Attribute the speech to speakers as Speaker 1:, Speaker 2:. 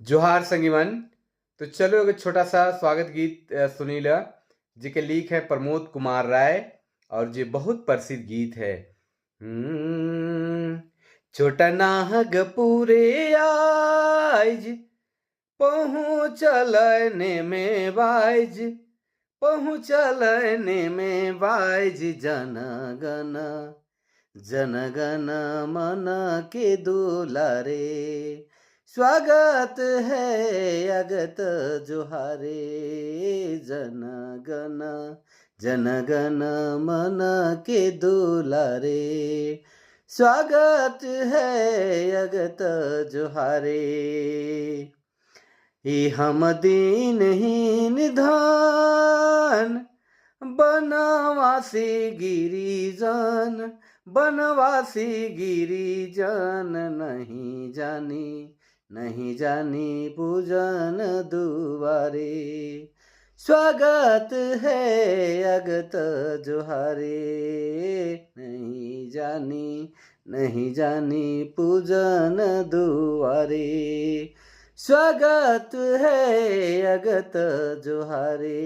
Speaker 1: जोहार संगीमन। तो चलो एक छोटा सा स्वागत गीत सुनी ल जेके लिख है प्रमोद कुमार राय और जे बहुत प्रसिद्ध गीत है। छोटा नाहग पूरे आइज पहुँचलने में बाइज पहुँचलने में बाइज जनगण जनगण मन के दुलारे स्वागत है अगत जोहारे जनगण जनगण मन के दुलारे स्वागत है अगत जोहारे। ये हम दीनहीन धान बनवासी गिरिजन बनवासी गिरिजन नहीं जानी पूजन दुआरे स्वागत है अगत जोहारे नहीं जानी पूजन दुआरे स्वागत है अगत जोहारे।